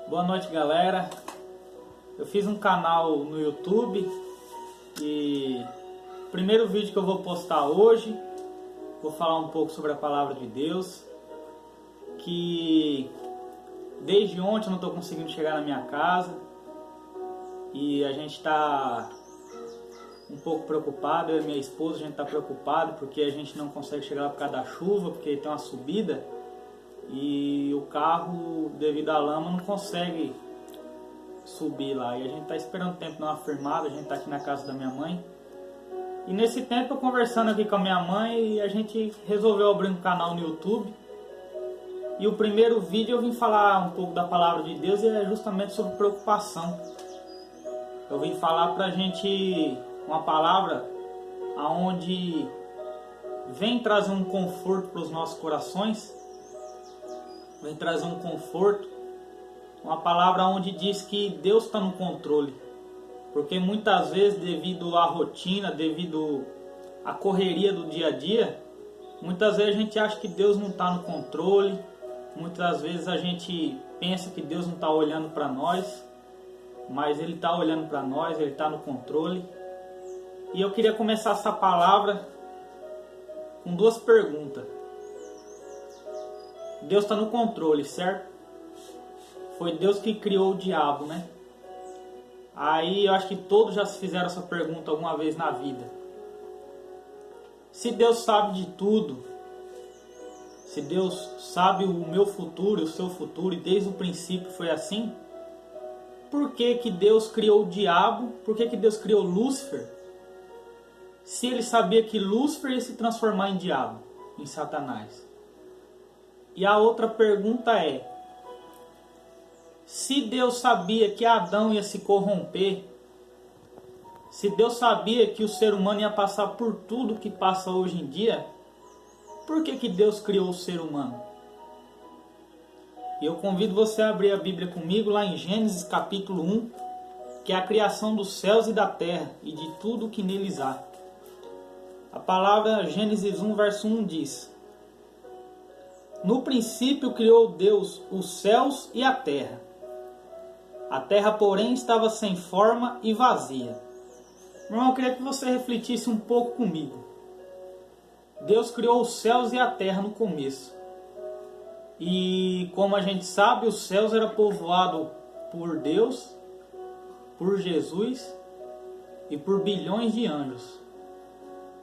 Boa noite, galera. Eu fiz um canal no YouTube e o primeiro vídeo que eu vou postar hoje, vou falar um pouco sobre a palavra de Deus, que desde ontem eu não estou conseguindo chegar na minha casa e a gente está um pouco preocupado, eu e minha esposa, a gente está preocupado porque a gente não consegue chegar lá por causa da chuva, porque tem uma subida e o carro, devido à lama, não consegue subir lá. E a gente está esperando o tempo dar uma firmada, a gente está aqui na casa da minha mãe. E nesse tempo eu conversando aqui com a minha mãe, a gente resolveu abrir um canal no YouTube. E o primeiro vídeo eu vim falar um pouco da palavra de Deus e é justamente sobre preocupação. Eu vim falar pra gente uma palavra aonde vem trazer um conforto para os nossos corações, vem trazer um conforto, uma palavra onde diz que Deus está no controle, porque muitas vezes devido à rotina, devido à correria do dia a dia, muitas vezes a gente acha que Deus não está no controle, muitas vezes a gente pensa que Deus não está olhando para nós, mas Ele está olhando para nós, Ele está no controle. E eu queria começar essa palavra com duas perguntas. Deus está no controle, certo? Foi Deus que criou o diabo, né? Aí eu acho que todos já se fizeram essa pergunta alguma vez na vida. Se Deus sabe de tudo, se Deus sabe o meu futuro, o seu futuro, e desde o princípio foi assim, por que que Deus criou o diabo? Por que que Deus criou Lúcifer? Se Ele sabia que Lúcifer ia se transformar em diabo, em Satanás. E a outra pergunta é: se Deus sabia que Adão ia se corromper, se Deus sabia que o ser humano ia passar por tudo que passa hoje em dia, por que que Deus criou o ser humano? E eu convido você a abrir a Bíblia comigo lá em Gênesis capítulo 1, que é a criação dos céus e da terra e de tudo que neles há. A palavra Gênesis 1, verso 1 diz: no princípio criou Deus os céus e a terra. A terra, porém, estava sem forma e vazia. Meu irmão, eu queria que você refletisse um pouco comigo. Deus criou os céus e a terra no começo. E como a gente sabe, os céus eram povoados por Deus, por Jesus e por bilhões de anjos.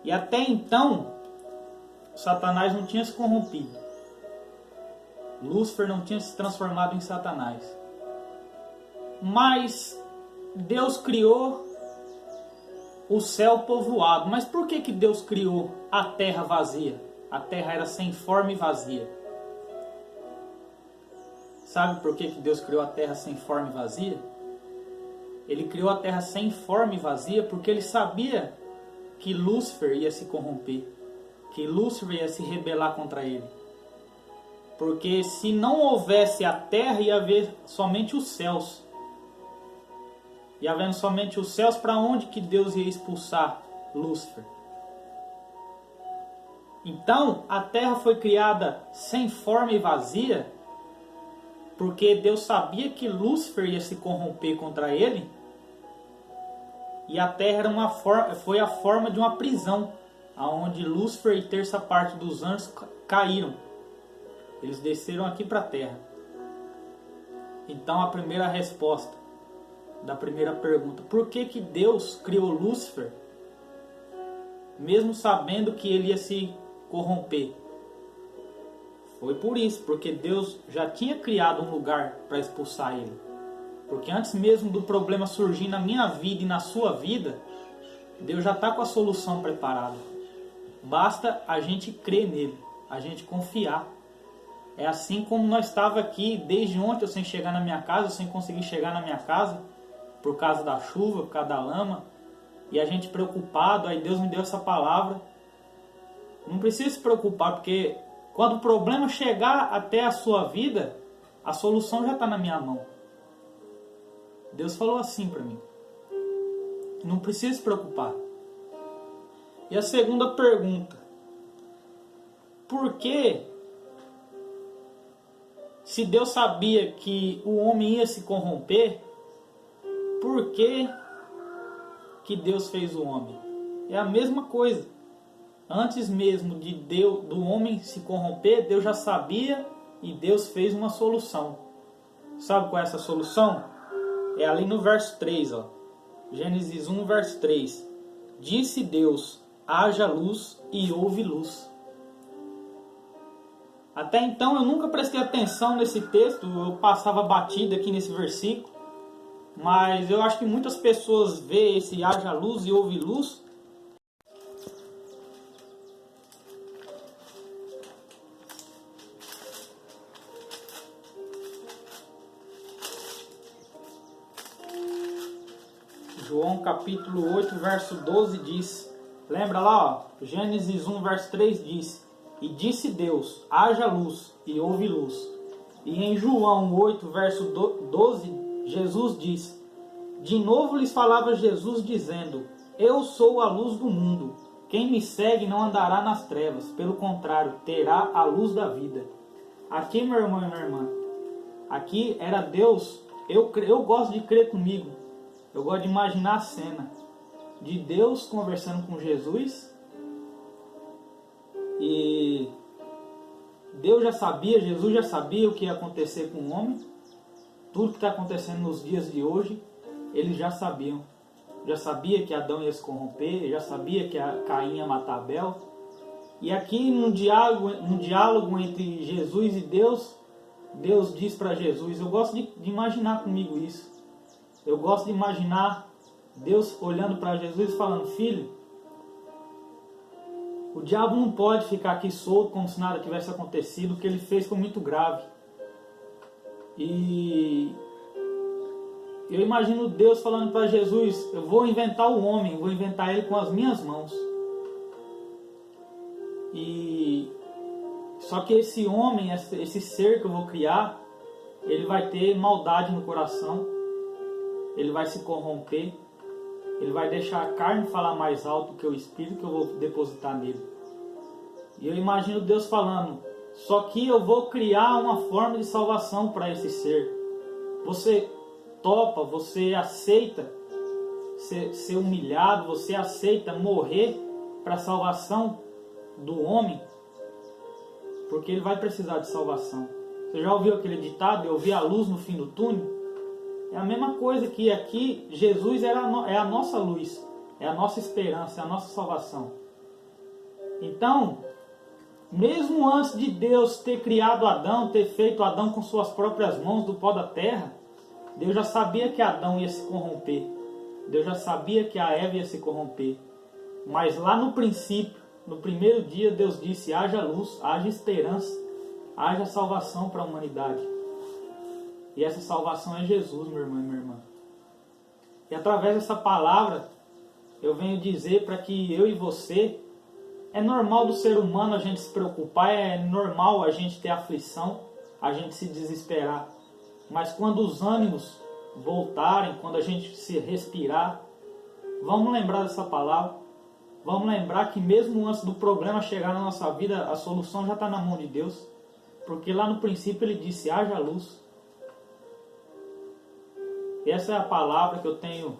E até então, Satanás não tinha se corrompido. Lúcifer não tinha se transformado em Satanás. Mas Deus criou o céu povoado. Mas por que que Deus criou a terra vazia? A terra era sem forma e vazia. Sabe por que que Deus criou a terra sem forma e vazia? Ele criou a terra sem forma e vazia porque Ele sabia que Lúcifer ia se corromper, que Lúcifer ia se rebelar contra Ele. Porque se não houvesse a terra, ia haver somente os céus. E havendo somente os céus, para onde que Deus ia expulsar Lúcifer? Então, a terra foi criada sem forma e vazia, porque Deus sabia que Lúcifer ia se corromper contra ele, e a terra era foi a forma de uma prisão, onde Lúcifer e terça parte dos anjos caíram. Eles desceram aqui para a terra. Então a primeira resposta da primeira pergunta: por que que Deus criou Lúcifer, mesmo sabendo que ele ia se corromper? Foi por isso, porque Deus já tinha criado um lugar para expulsar ele. Porque antes mesmo do problema surgir na minha vida e na sua vida, Deus já está com a solução preparada. Basta a gente crer nele, a gente confiar. É assim como nós estávamos aqui desde ontem, eu sem chegar na minha casa, eu sem conseguir chegar na minha casa, por causa da chuva, por causa da lama, e a gente preocupado, aí Deus me deu essa palavra. Não precisa se preocupar, porque quando o problema chegar até a sua vida, a solução já está na minha mão. Deus falou assim para mim. Não precisa se preocupar. E a segunda pergunta: por que Se Deus sabia que o homem ia se corromper, por que Deus fez o homem? É a mesma coisa. Antes mesmo de do homem se corromper, Deus já sabia e Deus fez uma solução. Sabe qual é essa solução? É ali no verso 3, ó. Gênesis 1, verso 3. Disse Deus, haja luz e houve luz. Até então eu nunca prestei atenção nesse texto, eu passava batido aqui nesse versículo. Mas eu acho que muitas pessoas veem esse haja luz e houve luz. João capítulo 8, verso 12 diz, lembra lá, ó, Gênesis 1, verso 3 diz, e disse Deus, haja luz, e houve luz. E em João 8, verso 12, Jesus diz, de novo lhes falava Jesus dizendo, eu sou a luz do mundo, quem me segue não andará nas trevas, pelo contrário, terá a luz da vida. Aqui, meu irmão e minha irmã, aqui era Deus, eu gosto de crer comigo, eu gosto de imaginar a cena de Deus conversando com Jesus e Deus já sabia, Jesus já sabia o que ia acontecer com o homem, tudo que está acontecendo nos dias de hoje, eles já sabiam. Já sabia que Adão ia se corromper, já sabia que Caim ia matar Abel. E aqui num diálogo entre Jesus e Deus, Deus diz para Jesus, eu gosto de imaginar comigo isso. Eu gosto de imaginar Deus olhando para Jesus e falando, filho, o diabo não pode ficar aqui solto como se nada tivesse acontecido, o que ele fez foi muito grave. E eu imagino Deus falando para Jesus, eu vou inventar o homem, vou inventar ele com as minhas mãos. E só que esse homem, esse ser que eu vou criar, ele vai ter maldade no coração, ele vai se corromper, ele vai deixar a carne falar mais alto que o espírito que eu vou depositar nele. E eu imagino Deus falando, só que eu vou criar uma forma de salvação para esse ser. Você topa, você aceita ser humilhado, você aceita morrer para a salvação do homem, porque ele vai precisar de salvação. Você já ouviu aquele ditado, eu vi a luz no fim do túnel? É a mesma coisa que aqui, Jesus é a nossa luz, é a nossa esperança, é a nossa salvação. Então, mesmo antes de Deus ter criado Adão, ter feito Adão com suas próprias mãos do pó da terra, Deus já sabia que Adão ia se corromper. Deus já sabia que a Eva ia se corromper. Mas lá no princípio, no primeiro dia, Deus disse, haja luz, haja esperança, haja salvação para a humanidade. E essa salvação é Jesus, meu irmão e minha irmã. E através dessa palavra, eu venho dizer para que eu e você, é normal do ser humano a gente se preocupar, é normal a gente ter aflição, a gente se desesperar. Mas quando os ânimos voltarem, quando a gente se respirar, vamos lembrar dessa palavra. Vamos lembrar que mesmo antes do problema chegar na nossa vida, a solução já está na mão de Deus. Porque lá no princípio ele disse, haja luz. E essa é a palavra que eu tenho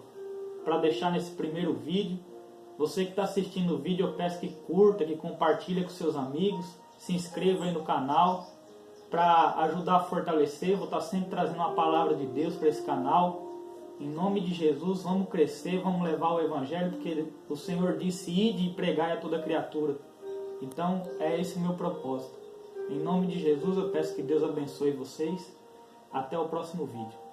para deixar nesse primeiro vídeo. Você que está assistindo o vídeo, eu peço que curta, que compartilhe com seus amigos. Se inscreva aí no canal para ajudar a fortalecer. Vou estar sempre trazendo uma palavra de Deus para esse canal. Em nome de Jesus, vamos crescer, vamos levar o Evangelho, porque o Senhor disse, ide e pregai a toda criatura. Então, é esse o meu propósito. Em nome de Jesus, eu peço que Deus abençoe vocês. Até o próximo vídeo.